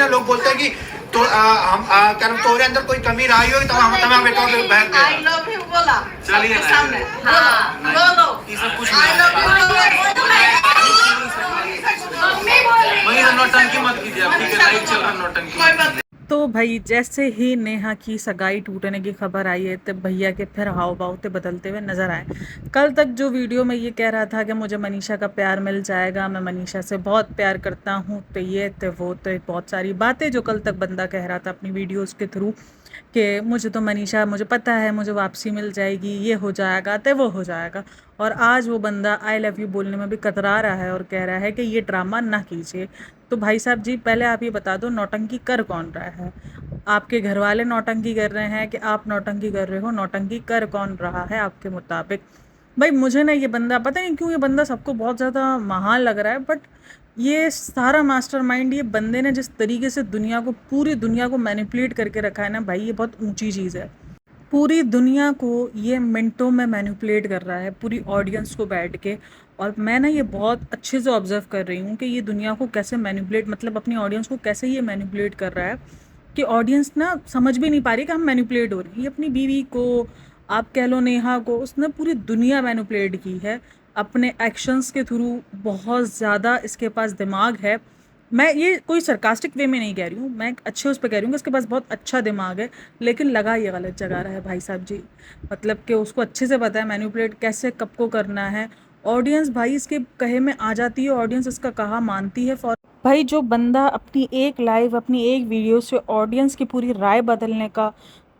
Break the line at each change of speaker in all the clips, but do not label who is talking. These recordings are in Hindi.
ना लोग बोलते हैं कि तो हम क्या नाम तोरे अंदर कोई कमी रही हो तो हम तमाम बेटों पे बहक दे
आई लव यू बोला
चलिए
सबके सामने बोलो
ये सब कुछ
आई लव यू
वही नौटंकी मत कीजिए आप, ठीक है लाइव चल रहा नौटंकी।
तो भाई जैसे ही नेहा की सगाई टूटने की खबर आई है तो भैया के फिर हाव भाव ते बदलते हुए नजर आए। कल तक जो वीडियो में ये कह रहा था कि मुझे मनीषा का प्यार मिल जाएगा, मैं मनीषा से बहुत प्यार करता हूँ, तो ये तो वो तो बहुत सारी बातें जो कल तक बंदा कह रहा था अपनी वीडियोस के थ्रू कि मुझे तो मनीषा, मुझे पता है मुझे वापसी मिल जाएगी, ये हो जाएगा तो वो हो जाएगा, और आज वो बंदा आई लव यू बोलने में भी कतरा रहा है और कह रहा है कि ये ड्रामा ना कीजिए। तो भाई साहब जी पहले आप ये बता दो नौटंकी कर कौन रहा है? आपके घर वाले नौटंकी कर रहे हैं कि आप नौटंकी कर रहे हो? नौटंकी कर कौन रहा है आपके मुताबिक? भाई मुझे ना ये बंदा, पता नहीं क्यों ये बंदा सबको बहुत ज़्यादा महान लग रहा है, बट ये सारा मास्टरमाइंड ये बंदे ने जिस तरीके से दुनिया को, पूरी दुनिया को मैनिपुलेट करके रखा है ना भाई, ये बहुत ऊंची चीज़ है। पूरी दुनिया को ये मिनटों में मैनिपुलेट कर रहा है, पूरी ऑडियंस को बैठ के। और मैं ना ये बहुत अच्छे से ऑब्जर्व कर रही हूँ कि ये दुनिया को कैसे मैनिपुलेट, मतलब अपनी ऑडियंस को कैसे ये मैनिपुलेट कर रहा है कि ऑडियंस ना समझ भी नहीं पा रही कि हम मैनिपुलेट हो रहे हैं। ये अपनी बीवी को, आप कह लो नेहा को, उसने पूरी दुनिया मैनिपुलेट की है अपने एक्शंस के थ्रू। बहुत ज़्यादा इसके पास दिमाग है। मैं ये कोई सरकास्टिक वे में नहीं कह रही हूँ, मैं अच्छे उस पर कह रही हूँ कि इसके पास बहुत अच्छा दिमाग है, लेकिन लगा ये गलत जगह रहा है भाई साहब जी। मतलब कि उसको अच्छे से पता है मैनिपुलेट कैसे कब को करना है। ऑडियंस भाई इसके कहे में आ जाती है, ऑडियंस इसका कहा मानती है। फॉर भाई जो बंदा अपनी एक लाइव, अपनी एक वीडियो से ऑडियंस की पूरी राय बदलने का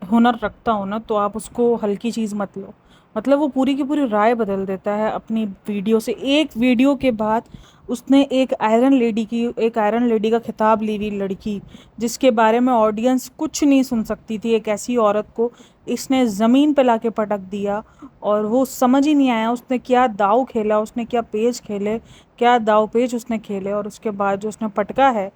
हुनर रखता हो ना, तो आप उसको हल्की चीज़ मत लो। मतलब वो पूरी की पूरी राय बदल देता है अपनी वीडियो से। एक वीडियो के बाद उसने एक आयरन लेडी का खिताब ली हुई लड़की, जिसके बारे में ऑडियंस कुछ नहीं सुन सकती थी, एक ऐसी औरत को इसने ज़मीन पे लाके पटक दिया। और वो समझ ही नहीं आया उसने क्या दाव खेला, उसने क्या पेज खेले, क्या दाव पेज उसने खेले, और उसके बाद जो उसने पटका है।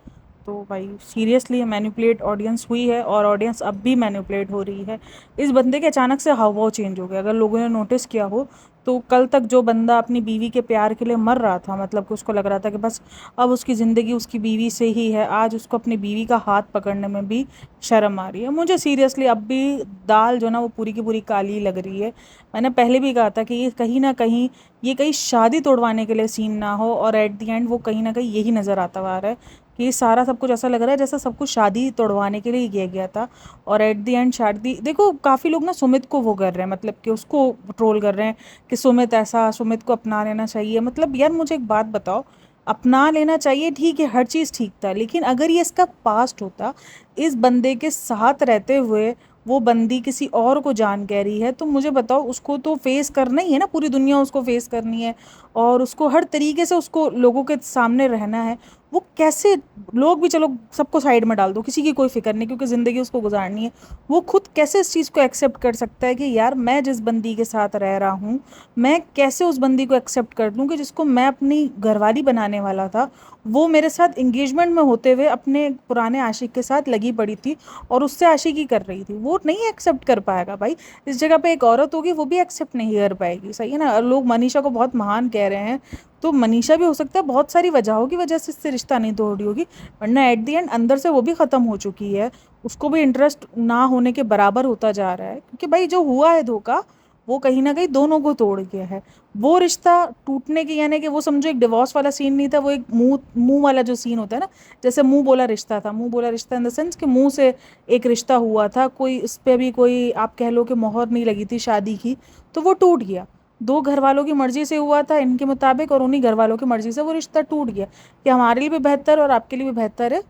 तो भाई सीरियसली मैनिपुलेट ऑडियंस हुई है, और ऑडियंस अब भी मैनिपुलेट हो रही है। इस बंदे के अचानक से हाव भाव चेंज हो गया। अगर लोगों ने नोटिस किया हो तो कल तक जो बंदा अपनी बीवी के प्यार के लिए मर रहा था, मतलब कि उसको लग रहा था कि बस अब उसकी ज़िंदगी उसकी बीवी से ही है, आज उसको अपनी बीवी का हाथ पकड़ने में भी शर्म आ रही है। मुझे सीरियसली अब भी दाल जो ना वो पूरी की पूरी काली लग रही है। मैंने पहले भी कहा था कि ये कहीं ना कहीं, ये कहीं शादी तोड़वाने के लिए सीन ना हो, और एट दी एंड वो कहीं ना कहीं यही नज़र आता हुआ आ रहा है कि सारा सब कुछ ऐसा लग रहा है जैसा सब कुछ शादी तोड़वाने के लिए ही किया गया था। और एट दी एंड शादी, देखो काफ़ी लोग ना सुमित को वो कर रहे हैं, मतलब कि उसको ट्रोल कर रहे हैं कि सुमित ऐसा, सुमित को अपना लेना चाहिए। मतलब यार मुझे एक बात बताओ, अपना लेना चाहिए ठीक है, हर चीज़ ठीक था, लेकिन अगर ये इसका पास्ट होता, इस बंदे के साथ रहते हुए वो बंदी किसी और को जान कह रही है, तो मुझे बताओ उसको तो फेस करना ही है ना, पूरी दुनिया उसको फेस करनी है, और उसको हर तरीके से उसको लोगों के सामने रहना है। वो कैसे, लोग भी चलो सबको साइड में डाल दो, किसी की कोई फिक्र नहीं क्योंकि ज़िंदगी उसको गुजारनी है, वो खुद कैसे इस चीज़ को एक्सेप्ट कर सकता है कि यार मैं जिस बंदी के साथ रह रहा हूँ, मैं कैसे उस बंदी को एक्सेप्ट कर लूँ कि जिसको मैं अपनी घरवाली बनाने वाला था, वो मेरे साथ इंगेजमेंट में होते हुए अपने पुराने आशिक के साथ लगी पड़ी थी और उससे आशिकी कर रही थी। वो नहीं एक्सेप्ट कर पाएगा भाई। इस जगह पे एक औरत होगी वो भी एक्सेप्ट नहीं कर पाएगी, सही है ना। लोग मनीषा को बहुत महान कह रहे हैं, तो मनीषा भी हो सकता है बहुत सारी वजहों की वजह से इससे रिश्ता नहीं तोड़ी होगी, वरना एट दी एंड अंदर से वो भी ख़त्म हो चुकी है, उसको भी इंटरेस्ट ना होने के बराबर होता जा रहा है। क्योंकि भाई जो हुआ है धोखा, वो कहीं ना कहीं दोनों को तोड़ गया है। वो रिश्ता टूटने की, यानी कि वो समझो एक डिवोर्स वाला सीन नहीं था, वो एक मुंह मुंह वाला जो सीन होता है ना, जैसे मुंह बोला रिश्ता था, मुंह बोला रिश्ता इन द सेंस कि मुंह से एक रिश्ता हुआ था, कोई इस पर भी कोई आप कह लो कि मोहर नहीं लगी थी शादी की, तो वो टूट गया। दो घर वालों की मर्जी से हुआ था इनके मुताबिक, और उन्हीं घर वालों की मर्जी से वो रिश्ता टूट गया कि हमारे लिए भी बेहतर और आपके लिए भी बेहतर है,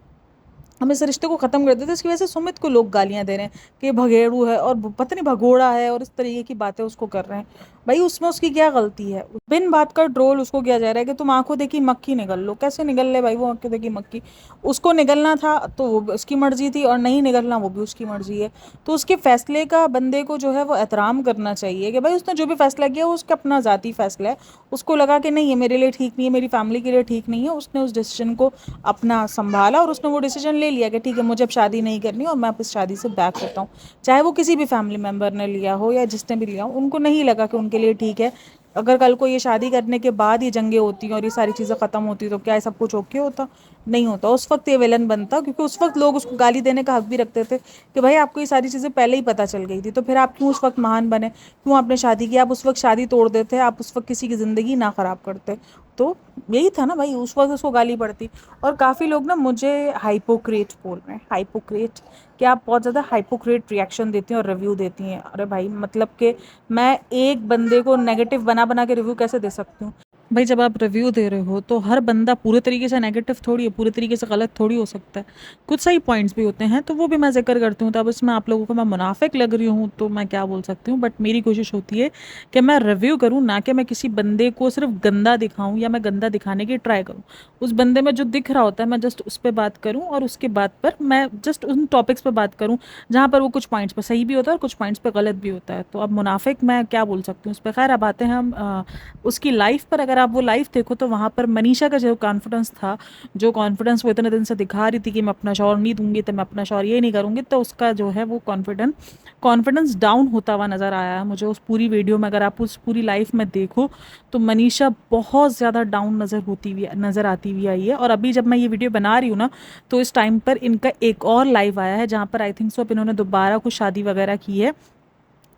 हम इस रिश्ते को ख़त्म कर देते। इसकी वजह से सुमित को लोग गालियाँ दे रहे हैं कि भगेड़ू है और पता नहीं भगोड़ा है, और इस तरीके की बातें उसको कर रहे हैं। भाई उसमें उसकी क्या गलती है? बिन बात का ट्रोल उसको किया जा रहा है कि तुम आंखों देखी मक्खी निगल लो। कैसे निगल ले भाई वो आंखों देखी मक्खी? उसको निगलना था तो वो उसकी मर्जी थी, और नहीं निगलना वो भी उसकी मर्जी है। तो उसके फैसले का बंदे को जो है वो एहतराम करना चाहिए कि भाई उसने जो भी फैसला किया वो उसका अपना ज़ाती फैसला है। उसको लगा कि नहीं ये मेरे लिए ठीक नहीं है, मेरी फैमिली के लिए ठीक नहीं है, उसने उस डिसीजन को अपना संभाला और उसने वो डिसीजन ले लिया कि ठीक है मुझे अब शादी नहीं करनी और मैं अब इस शादी से बैक करता हूँ। चाहे वो किसी भी फैमिली मेम्बर ने लिया हो या जिसने भी लिया हो, उनको नहीं लगा कि उनके लिए ठीक है अगर कल को ये शादी करने के बाद ये जंगे होती हैं और ये सारी चीज़ें ख़त्म होती तो क्या सब कुछ ओके होता? नहीं होता। उस वक्त ये विलन बनता, क्योंकि उस वक्त लोग उसको गाली देने का हक भी रखते थे कि भाई आपको ये सारी चीज़ें पहले ही पता चल गई थी, तो फिर आप क्यों उस वक्त महान बने, क्यों आपने शादी की? आप उस वक्त शादी तोड़ देते, आप उस वक्त किसी की ज़िंदगी ना ख़राब करते। तो यही था ना भाई, उस वक्त उसको गाली पड़ती। और काफ़ी लोग ना मुझे हाइपोक्रेट बोल रहे हैं। हाइपोक्रेट? कि आप बहुत ज़्यादा हाइपोक्रेट रिएक्शन देती हैं और रिव्यू देती हैं। अरे भाई मतलब कि मैं एक बंदे को नेगेटिव बना बना के रिव्यू कैसे दे सकती हूँ? भाई जब आप रिव्यू दे रहे हो तो हर बंदा पूरे तरीके से नेगेटिव थोड़ी है, पूरे तरीके से गलत थोड़ी हो सकता है। कुछ सही पॉइंट्स भी होते हैं, तो वो भी मैं जिक्र करती हूँ। तो अब इसमें आप लोगों को मैं मुनाफिक लग रही हूँ तो मैं क्या बोल सकती हूँ, बट मेरी कोशिश होती है कि मैं रिव्यू करूँ, ना कि मैं किसी बंदे को सिर्फ गंदा दिखाऊँ या मैं गंदा दिखाने की ट्राई करूँ। उस बंदे में जो दिख रहा होता है मैं जस्ट उस पर बात करूँ, और उसके बाद पर मैं जस्ट उन टॉपिक्स पर बात करूँ जहाँ पर वो कुछ पॉइंट्स पर सही भी होता है और कुछ पॉइंट्स पर गलत भी होता है। तो अब मुनाफिक मैं क्या बोल सकती हूँ उस पर। खैर अब आते हैं हम उसकी लाइफ पर। अगर आप वो लाइफ देखो तो वहाँ पर मनीषा का जो कॉन्फिडेंस था, जो कॉन्फिडेंस वो इतने दिन से दिखा रही थी कि मैं अपना शौहर नहीं दूंगी, तो मैं अपना शौहर ये नहीं करूँगी, तो उसका जो है वो कॉन्फिडेंस डाउन होता हुआ नज़र आया है मुझे उस पूरी वीडियो में। अगर आप उस पूरी लाइफ में देखो तो मनीषा बहुत ज़्यादा डाउन नज़र आती हुई आई है। और अभी जब मैं ये वीडियो बना रही हूँ ना, तो इस टाइम पर इनका एक और लाइव आया है जहाँ पर आई थिंक सो अब इन्होंने दोबारा कुछ शादी वगैरह की है,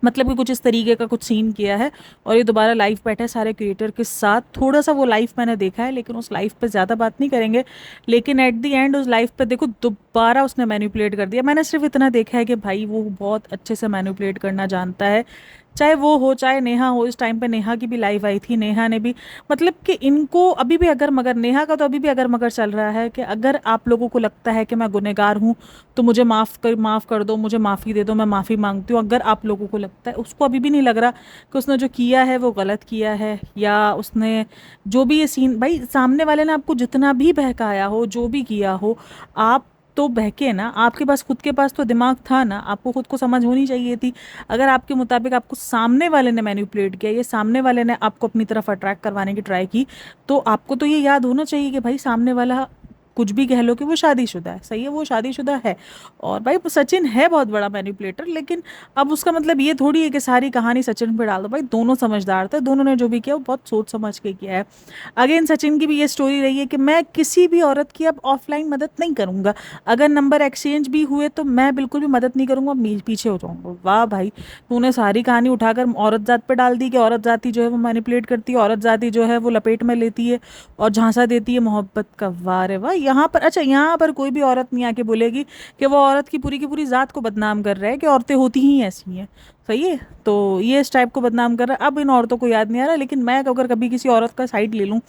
मतलब कि कुछ इस तरीके का कुछ सीन किया है और ये दोबारा लाइव बैठा है सारे क्रिएटर के साथ। थोड़ा सा वो लाइव मैंने देखा है, लेकिन उस लाइव पे ज़्यादा बात नहीं करेंगे। लेकिन एट द एंड उस लाइव पे देखो दोबारा उसने मैनिपुलेट कर दिया। मैंने सिर्फ इतना देखा है कि भाई वो बहुत अच्छे से मैनिपुलेट करना जानता है, चाहे वो हो चाहे नेहा हो। इस टाइम पे नेहा की भी लाइव आई थी, नेहा ने भी मतलब कि इनको अभी भी अगर मगर, नेहा का तो अभी भी अगर मगर चल रहा है कि अगर आप लोगों को लगता है कि मैं गुनहगार हूँ तो मुझे माफ़ कर दो, मुझे माफ़ी दे दो, मैं माफ़ी मांगती हूँ। अगर आप लोगों को लगता है, उसको अभी भी नहीं लग रहा कि उसने जो किया है वो गलत किया है, या उसने जो भी ये सीन, भाई सामने वाले ने आपको जितना भी बहकाया हो, जो भी किया हो, आप तो बहके ना, आपके पास खुद के पास तो दिमाग था ना, आपको खुद को समझ होनी चाहिए थी। अगर आपके मुताबिक आपको सामने वाले ने मैनिपुलेट किया, ये सामने वाले ने आपको अपनी तरफ अट्रैक्ट करवाने की ट्राई की, तो आपको तो ये याद होना चाहिए कि भाई सामने वाला कुछ भी कह लो कि वो शादीशुदा है, सही है, वो शादीशुदा है। और भाई सचिन है बहुत बड़ा मैनिपुलेटर, लेकिन अब उसका मतलब ये थोड़ी है कि सारी कहानी सचिन पे डाल दो। भाई दोनों समझदार थे, दोनों ने जो भी किया वो बहुत सोच समझ के किया है। अगेन सचिन की भी ये स्टोरी रही है कि मैं किसी भी औरत की अब ऑफलाइन मदद नहीं करूँगा, अगर नंबर एक्सचेंज भी हुए तो मैं बिल्कुल भी मदद नहीं करूँगा, पीछे हो जाऊँगा। वाह भाई, तूने सारी कहानी उठाकर औरत जात पर डाल दी कि औरत जाति जो है वो मैनिपुलेट करती है, औरत जाति जो है वो लपेट में लेती है और झांसा देती है मोहब्बत का। वाह रे वाह। यहाँ पर अच्छा, यहाँ पर कोई भी औरत नहीं आके बोलेगी कि वो औरत की पूरी ज़ात को बदनाम कर रहा है कि औरतें होती ही ऐसी हैं, सही है। तो ये इस टाइप को बदनाम कर रहा है। अब इन औरतों को याद नहीं आ रहा, लेकिन मैं अगर कभी किसी औरत का साइड ले लूँ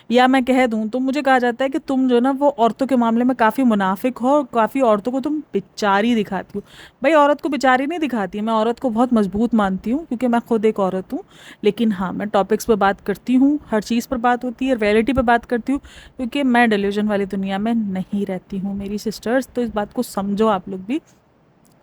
या मैं कह दूँ तो मुझे कहा जाता है कि तुम जो ना वो औरतों के मामले में काफ़ी मुनाफिक हो और काफ़ी औरतों को तुम बेचारी दिखाती हो। भाई औरत को बेचारी नहीं दिखाती है, मैं औरत को बहुत मजबूत मानती हूँ क्योंकि मैं खुद एक औरत हूँ। लेकिन हाँ, मैं टॉपिक्स पर बात करती हूँ, हर चीज़ पर बात होती है, रियलिटी पर बात करती हूँ, क्योंकि मैं डिल्यूजन वाली दुनिया में नहीं रहती हूँ मेरी सिस्टर्स। तो इस बात को समझो आप लोग भी।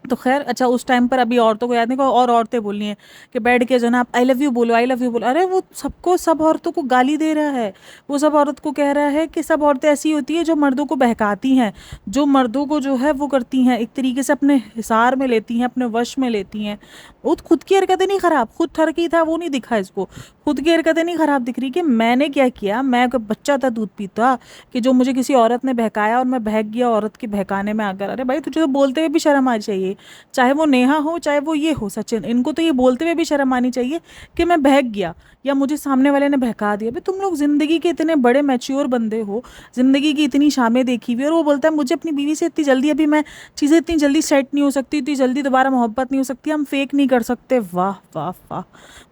तो खैर अच्छा, उस टाइम पर अभी औरतों को याद नहीं, और औरतें बोलनी है कि बैठ के जो ना आप आई लव यू बोलो, आई लव यू बोलो। अरे वो सबको, सब औरतों को गाली दे रहा है, वो सब औरत को कह रहा है कि सब औरतें ऐसी होती है जो मर्दों को बहकाती हैं, जो मर्दों को जो है वो करती हैं, एक तरीके से अपने हिसार में लेती हैं, अपने वश में लेती हैं। वो खुद की हरकतें नहीं ख़राब, खुद ठरकी था वो नहीं दिखा इसको, खुद की हरकतें नहीं ख़राब दिख रही कि मैंने क्या किया। मैं अगर बच्चा था दूध पीता कि जो मुझे किसी औरत ने बहकाया और मैं बहक गया औरत के बहकाने में आकर। अरे भाई तुझे तो बोलते हुए भी शर्म आनी चाहिए, चाहे वो नेहा हो चाहे वो ये हो सचिन, इनको तो ये बोलते हुए भी शर्म आनी चाहिए कि मैं बहक गया या मुझे सामने वाले ने बहका दिया। भाई तुम लोग ज़िंदगी के इतने बड़े मैच्योर बंदे हो, ज़िंदगी की इतनी शामें देखी हुई, और वो बोलता है मुझे अपनी बीवी से इतनी जल्दी, अभी मैं चीज़ें इतनी जल्दी सेट नहीं हो सकती, इतनी जल्दी दोबारा मोहब्बत नहीं हो सकती, हम फेक नहीं कर सकते। वाह वाह वाह,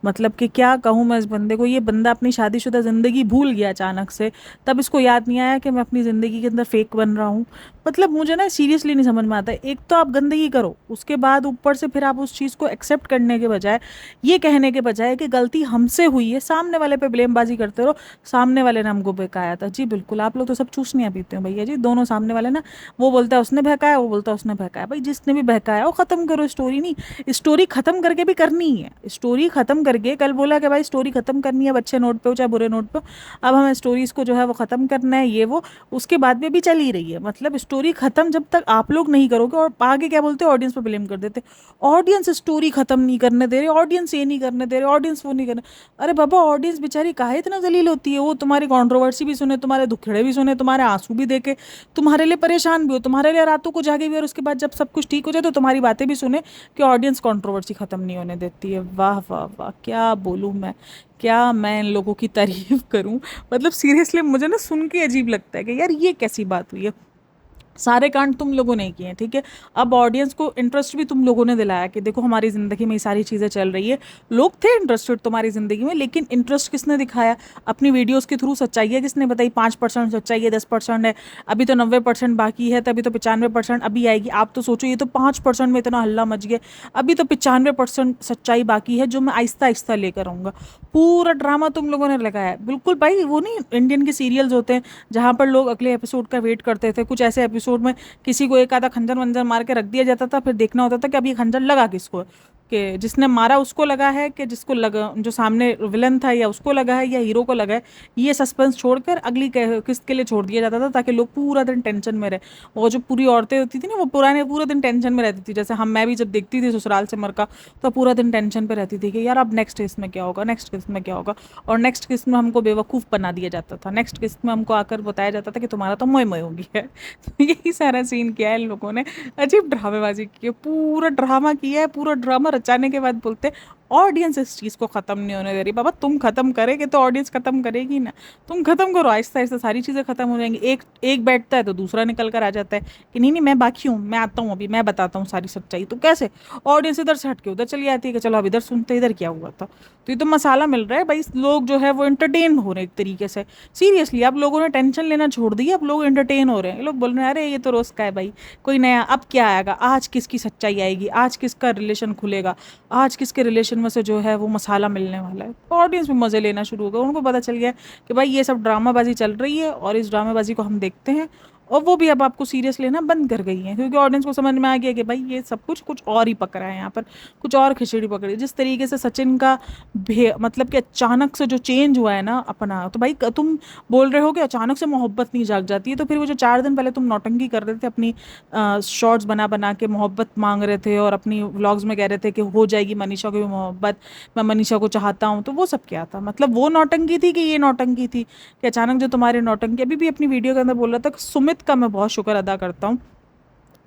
मतलब कि क्या कहूँ मैं इस बंदे को। ये बंदा अपनी शादीशुदा ज़िंदगी भूल गया अचानक से, तब इसको याद नहीं आया कि मैं अपनी ज़िंदगी के अंदर फेक बन रहा हूँ। मतलब मुझे ना सीरियसली नहीं समझ में आता है। एक तो आप गंदगी करो, उसके बाद ऊपर से फिर आप उस चीज़ को एक्सेप्ट करने के बजाय, ये कहने के बजाय कि गलती हमसे हुई है, सामने वाले पे ब्लेमबाजी करते रहो, सामने वाले ने हमको बहकाया था। जी बिल्कुल, आप लोग तो सब चूसनियाँ पीते हो भैया जी, दोनों सामने वाले ना, वो बोलता है उसने बहकाया, वो बोलता है उसने बहकाया। भाई जिसने भी बहकाया वो ख़त्म करो, स्टोरी नहीं, स्टोरी ख़त्म करके भी करनी है, स्टोरी ख़त्म करके, कल बोला कि भाई स्टोरी स्टोरी ख़त्म करनी है, अच्छे नोट पे हो चाहे बुरे नोट पे, अब हमें स्टोरीज़ को जो है वो ख़त्म करना है, ये वो उसके बाद में भी चल ही रही है। मतलब स्टोरी ख़त्म जब तक आप लोग नहीं करोगे, और आगे क्या बोलते हैं, ऑडियंस पे ब्लेम कर देते, ऑडियंस स्टोरी ख़त्म नहीं करने दे रहे, ऑडियंस ये नहीं करने दे रहे, ऑडियंस वो नहीं करने। अरे बाबा, ऑडियंस बेचारी काहे इतना जलील होती है? वो तुम्हारी कंट्रोवर्सी भी सुने, तुम्हारे दुखड़े भी सुने, तुम्हारे आंसू भी देखे, तुम्हारे लिए परेशान भी हो, तुम्हारे लिए रातों को जागे भी, और उसके बाद जब सब कुछ ठीक हो जाए तो तुम्हारी बातें भी सुने कि ऑडियंस कंट्रोवर्सी ख़त्म नहीं होने देती है। वाह वाह वाह, क्या बोलूँ मैं, क्या मैं इन लोगों की तारीफ करूं। मतलब सीरियसली मुझे ना सुन के अजीब लगता है कि यार ये कैसी बात हुई है। सारे कांड तुम लोगों ने किए हैं, ठीक है। अब ऑडियंस को इंटरेस्ट भी तुम लोगों ने दिलाया कि देखो हमारी ज़िंदगी में ये सारी चीज़ें चल रही है, लोग थे इंटरेस्टेड तुम्हारी ज़िंदगी में, लेकिन इंटरेस्ट किसने दिखाया? अपनी वीडियोस के थ्रू। सच्चाई है किसने बताई? 5% सच्चाई है, 10% है, अभी तो 90% बाकी है, तभी तो 95% अभी आएगी। आप तो सोचो, ये तो 5% में इतना हल्ला मच गया, अभी तो 95% सच्चाई बाकी है, जो मैं आहिस्ता आहिस्ता लेकर आऊँगा। पूरा ड्रामा तुम लोगों ने लगाया है। बिल्कुल भाई, वो नहीं इंडियन के सीरियल्स होते हैं जहाँ पर लोग अगले एपिसोड का वेट करते थे, कुछ ऐसे एपिसोड में किसी को एक आधा खंजर वंजर मार के रख दिया जाता था, फिर देखना होता था कि अब ये खंजर लगा किसको है, कि जिसने मारा उसको लगा है, कि जिसको लगा, जो सामने विलन था या उसको लगा है या हीरो को लगा है। ये सस्पेंस छोड़कर अगली किस्त के लिए छोड़ दिया जाता था, ताकि लोग पूरा दिन टेंशन में रहे। वो जो पूरी औरतें होती थी ना, वो पूरा दिन टेंशन में रहती थी। जैसे मैं भी जब देखती थी ससुराल से मरका, तो पूरा दिन टेंशन पे रहती थी कि यार अब नेक्स्ट किस्त में क्या होगा, नेक्स्ट किस्त में क्या होगा। और नेक्स्ट किस्त में हमको बेवकूफ़ बना दिया जाता था, नेक्स्ट किस्त में हमको आकर बताया जाता था कि तुम्हारा तो मोय मोय हो गया है। तो यही सारा सीन किया है इन लोगों ने, अजीब ड्रामेबाजी की है, पूरा ड्रामा किया है। पूरा ड्रामा रचाने के बाद बोलते ऑडियंस इस चीज़ को ख़त्म नहीं होने दे रही। बाबा तुम ख़त्म करेंगे तो ऑडियंस ख़त्म करेगी ना, तुम ख़त्म करो, आहिस्ता आहिस्ता सारी चीज़ें ख़त्म हो जाएंगी। एक बैठता है तो दूसरा निकल कर आ जाता है कि नहीं नहीं मैं बाकी हूँ, मैं आता हूँ, अभी मैं बताता हूँ सारी सच्चाई। तो कैसे ऑडियंस इधर से हट के उधर चली जाती है कि चलो अब इधर सुनते, इधर क्या हुआ था। तो ये तो मसाला मिल रहा है भाई, लोग जो है वो एंटरटेन हो रहे हैं एक तरीके से। सीरियसली अब लोगों ने टेंशन लेना छोड़ दी, अब लोग एंटरटेन हो रहे हैं। लोग बोल रहे हैं अरे ये तो रोज़ का है भाई, कोई नया अब क्या आएगा, आज किसकी सच्चाई आएगी, आज किसका रिलेशन खुलेगा, आज किसके रिलेशन में से जो है वो मसाला मिलने वाला है। ऑडियंस भी मज़े लेना शुरू हो गया, उनको पता चल गया कि भाई ये सब ड्रामाबाजी चल रही है और इस ड्रामाबाजी को हम देखते हैं। और वो भी अब आपको सीरियस लेना बंद कर गई हैं, क्योंकि ऑडियंस को समझ में आ गया कि भाई ये सब कुछ और ही पक रहा है, यहाँ पर कुछ और खिचड़ी पकड़ी। जिस तरीके से सचिन का मतलब कि अचानक से जो चेंज हुआ है ना अपना, तो भाई तुम बोल रहे हो कि अचानक से मोहब्बत नहीं जाग जाती है, तो फिर वो जो 4 दिन पहले तुम नौटंकी कर रहे थे, अपनी शॉर्ट्स बना के मोहब्बत मांग रहे थे और अपनी व्लॉग्स में कह रहे थे कि हो जाएगी मनीषा को भी मोहब्बत, मैं मनीषा को चाहता हूँ, तो वो सब क्या था? मतलब वो नौटंकी थी कि ये नौटंकी थी कि अचानक जो तुम्हारे नौटंकी। अभी भी अपनी वीडियो के अंदर बोल रहा था कि सुमित का मैं बहुत शुक्र अदा करता हूँ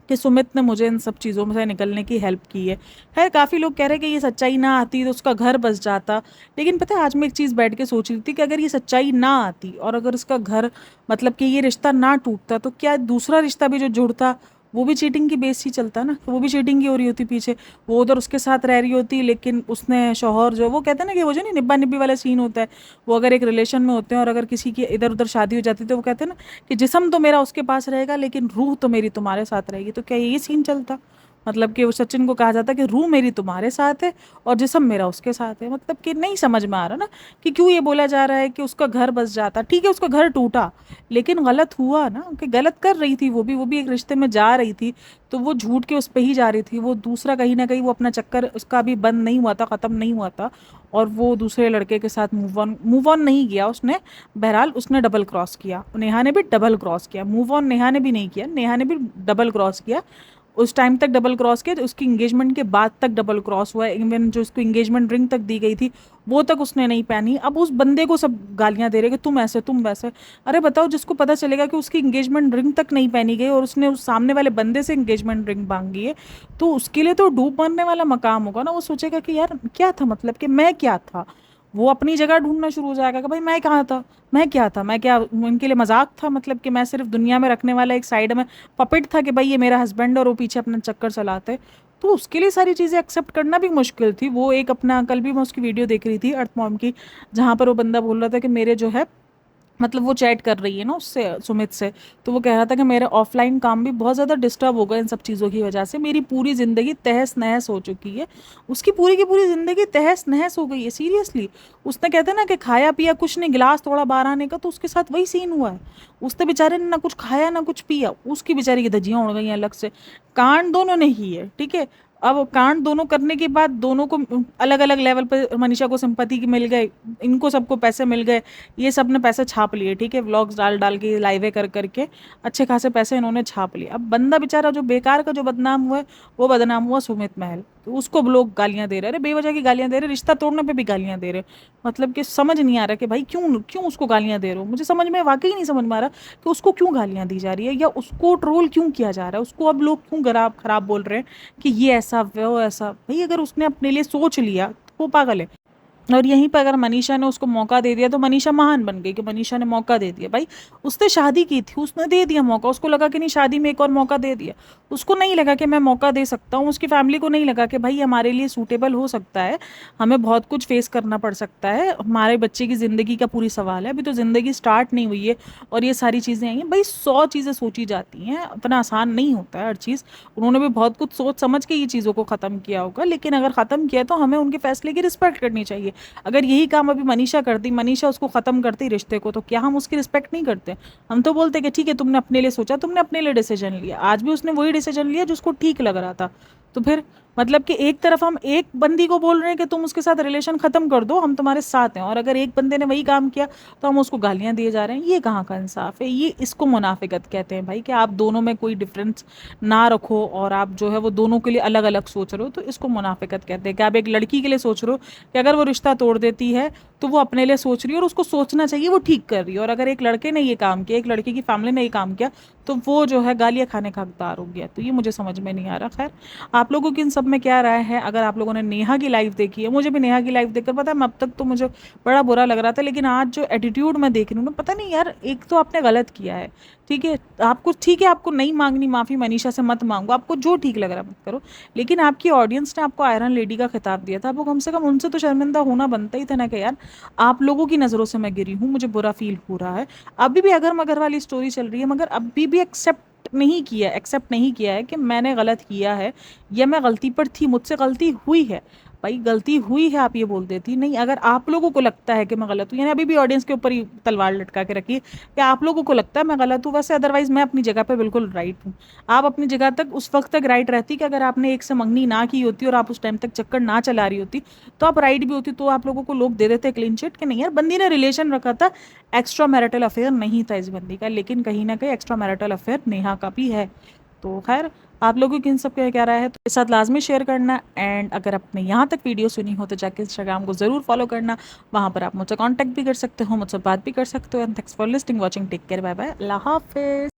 कि सुमित ने मुझे इन सब चीज़ों में से निकलने की हेल्प की है। खैर काफ़ी लोग कह रहे हैं कि ये सच्चाई ना आती तो उसका घर बस जाता, लेकिन पता है आज मैं एक चीज़ बैठ के सोच रही थी कि अगर ये सच्चाई ना आती और अगर उसका घर, मतलब कि ये रिश्ता ना टूटता, तो क्या दूसरा रिश्ता भी जो जुड़ता वो भी चीटिंग की बेस ही चलता ना, तो वो भी चीटिंग की हो रही होती पीछे। वो उधर उसके साथ रह रही होती, लेकिन उसने शौहर जो, वो कहते हैं ना कि वो जो नहीं निब्बा निब्बी वाला सीन होता है, वो अगर एक रिलेशन में होते हैं और अगर किसी की इधर उधर शादी हो जाती है तो वो कहते हैं ना कि जिस्म तो मेरा उसके पास रहेगा लेकिन रूह तो मेरी तुम्हारे साथ रहेगी। तो क्या ये सीन चलता? मतलब कि वो सचिन को कहा जाता कि रूह मेरी तुम्हारे साथ है और जिस्म मेरा उसके साथ है। मतलब कि नहीं समझ में आ रहा ना कि क्यों ये बोला जा रहा है कि उसका घर बस जाता। ठीक है उसका घर टूटा, लेकिन गलत हुआ ना, कि गलत कर रही थी वो भी एक रिश्ते में जा रही थी, तो वो झूठ के उस पर ही जा रही थी। वो दूसरा कहीं ना कहीं वो अपना चक्कर उसका अभी बंद नहीं हुआ था, ख़त्म नहीं हुआ था, और वो दूसरे लड़के के साथ मूव ऑन नहीं किया उसने। बहरहाल उसने डबल क्रॉस किया, नेहा ने भी डबल क्रॉस किया। मूव ऑन नेहा ने भी नहीं किया, नेहा ने भी डबल क्रॉस किया। उस टाइम तक डबल क्रॉस किया, उसकी इंगेजमेंट के बाद तक डबल क्रॉस हुआ है। इवन जो उसको इंगेजमेंट रिंग तक दी गई थी वो तक उसने नहीं पहनी। अब उस बंदे को सब गालियां दे रहे कि तुम ऐसे तुम वैसे। अरे बताओ, जिसको पता चलेगा कि उसकी इंगेजमेंट रिंग तक नहीं पहनी गई और उसने उस सामने वाले बंदे से इंगेजमेंट रिंग मांगी है, तो उसके लिए तो डूब मरने वाला मकाम होगा ना। वो सोचेगा कि यार क्या था, मतलब कि मैं क्या था। वो अपनी जगह ढूंढना शुरू हो जाएगा कि भाई मैं कहाँ था, मैं क्या था, मैं क्या उनके लिए मजाक था, मतलब कि मैं सिर्फ दुनिया में रखने वाला एक साइड में पपेट था कि भाई ये मेरा हस्बैंड और वो पीछे अपना चक्कर चलाते। तो उसके लिए सारी चीज़ें एक्सेप्ट करना भी मुश्किल थी। वो एक अपना, कल भी मैं उसकी वीडियो देख रही थी अर्थ मॉम की, जहाँ पर वो बंदा बोल रहा था कि मेरे जो है, मतलब वो चैट कर रही है ना उससे, सुमित से, तो वो कह रहा था कि मेरे ऑफलाइन काम भी बहुत ज़्यादा डिस्टर्ब हो गए इन सब चीज़ों की वजह से, मेरी पूरी ज़िंदगी तहस नहस हो चुकी है। उसकी पूरी की पूरी ज़िंदगी तहस नहस हो गई है सीरियसली। उसने कहते ना कि खाया पिया कुछ नहीं, गिलास थोड़ा बाहर आने का, तो उसके साथ वही सीन हुआ है। उसने बेचारे ने ना कुछ खाया ना कुछ पिया, उसकी बेचारी की धज्जियाँ उड़ गई हैं अलग से। कांड दोनों ने ही है, ठीक है। अब कांड दोनों करने के बाद दोनों को अलग अलग लेवल पर मनीषा को सिंपैथी की मिल गए, इनको सबको पैसे मिल गए, ये सब ने पैसे छाप लिए, ठीक है, व्लॉग्स डाल डाल के लाइवें कर करके अच्छे खासे पैसे इन्होंने छाप लिए। अब बंदा बेचारा जो बेकार का जो बदनाम हुआ है वो बदनाम हुआ सुमित महल, तो उसको लोग गालियां दे रहे हैं, अरे बेवजह की गालियां दे रहे, रिश्ता तोड़ने पे भी गालियां दे रहे, मतलब कि समझ नहीं आ रहा कि भाई क्यों क्यों उसको गालियां दे रहे हो। मुझे समझ में वाकई नहीं समझ में आ रहा कि उसको क्यों गालियां दी जा रही है या उसको ट्रोल क्यों किया जा रहा है, उसको अब लोग क्यों खराब बोल रहे हैं कि ये ऐसा वो ऐसा। भाई अगर उसने अपने लिए सोच लिया तो वो पागल है। और यहीं पर अगर मनीषा ने उसको मौका दे दिया तो मनीषा महान बन गई कि मनीषा ने मौका दे दिया। भाई उसने शादी की थी, उसने दे दिया मौका, उसको लगा कि नहीं शादी में एक और मौका दे दिया, उसको नहीं लगा कि मैं मौका दे सकता हूँ, उसकी फैमिली को नहीं लगा कि भाई हमारे लिए सूटेबल हो सकता है, हमें बहुत कुछ फेस करना पड़ सकता है, हमारे बच्चे की ज़िंदगी का पूरी सवाल है, अभी तो ज़िंदगी स्टार्ट नहीं हुई है और ये सारी चीज़ें आई हैं। भाई 100 चीज़ें सोची जाती हैं, इतना आसान नहीं होता है हर चीज़। उन्होंने भी बहुत कुछ सोच समझ के ये चीज़ों को ख़त्म किया होगा, लेकिन अगर ख़त्म किया तो हमें उनके फैसले की रिस्पेक्ट करनी चाहिए। अगर यही काम अभी मनीषा करती, मनीषा उसको ख़त्म करती रिश्ते को, तो क्या हम उसकी रिस्पेक्ट नहीं करते? हम तो बोलते कि ठीक है तुमने अपने लिए सोचा, तुमने अपने लिए डिसीजन लिया। आज भी उसने वही डिसीजन लिया जो उसको ठीक लग रहा था। तो फिर मतलब कि एक तरफ हम एक बंदी को बोल रहे हैं कि तुम उसके साथ रिलेशन ख़त्म कर दो, हम तुम्हारे साथ हैं, और अगर एक बंदे ने वही काम किया तो हम उसको गालियां दिए जा रहे हैं। ये कहाँ का इंसाफ है? ये इसको मुनाफिकत कहते हैं भाई, कि आप दोनों में कोई डिफरेंस ना रखो और आप जो है वो दोनों के लिए अलग अलग सोच रहे हो, तो इसको मुनाफिकत कहते हैं। कि आप एक लड़की के लिए सोच रहे हो कि अगर वो रिश्ता तोड़ देती है तो वो अपने लिए सोच रही है और उसको सोचना चाहिए, वो ठीक कर रही है। और अगर एक लड़के ने ये काम किया, एक लड़के की फैमिली ने ये काम किया, तो वो जो है गालियाँ खाने का हकदार हो गया। तो ये मुझे समझ में नहीं आ रहा। खैर आप लोगों की इन सब में क्या राय है? अगर आप लोगों ने नेहा की लाइव देखी है, मुझे भी नेहा की लाइव देखकर पता है अब तक तो मुझे बड़ा बुरा लग रहा था, लेकिन आज जो एटीट्यूड मैं देख रही हूँ ना, पता नहीं यार, एक तो आपने गलत किया है, ठीक है, आपको ठीक है, आपको नहीं मांगनी माफ़ी, मनीषा से मत मांगो, आपको जो ठीक लग रहा है मत करो, लेकिन आपकी ऑडियंस ने आपको आयरन लेडी का खिताब दिया था, आपको कम से कम उनसे तो शर्मिंदा होना बनता ही था ना कि यार आप लोगों की नज़रों से मैं गिरी हूँ, मुझे बुरा फील हो रहा है। अभी भी अगर मगर वाली स्टोरी चल रही है, मगर अभी भी एक्सेप्ट नहीं किया है कि मैंने गलत किया है या मैं गलती पर थी, मुझसे गलती हुई है। भाई गलती हुई है आप ये बोल देती नहीं। अगर आप लोगों को लगता है कि मैं गलत हूँ, यानी अभी भी ऑडियंस के ऊपर ही तलवार लटका के रखिए कि आप लोगों को लगता है मैं गलत हूँ, वैसे अदरवाइज मैं अपनी जगह पे बिल्कुल राइट हूँ। आप अपनी जगह तक उस वक्त तक राइट रहती कि अगर आपने एक से मंगनी ना की होती और आप उस टाइम तक चक्कर ना चला रही होती तो आप राइट भी होती, तो आप लोगों को लोग दे देते क्लीन चिट कि नहीं यार बंदी ने रिलेशन रखा था, एक्स्ट्रा मैरिटल अफेयर नहीं था इस बंदी का, लेकिन कहीं ना कहीं एक्स्ट्रा मैरिटल अफेयर नेहा का भी है। तो खैर आप लोगों की इन सब का क्या राय है तो इस साथ लाजमी शेयर करना। एंड अगर आपने यहाँ तक वीडियो सुनी हो तो जाके इंस्टाग्राम को ज़रूर फॉलो करना, वहाँ पर आप मुझसे कांटेक्ट भी कर सकते हो, मुझसे बात भी कर सकते हो। And thanks for listening, watching, take care, bye bye, अल्लाह हाफिज़।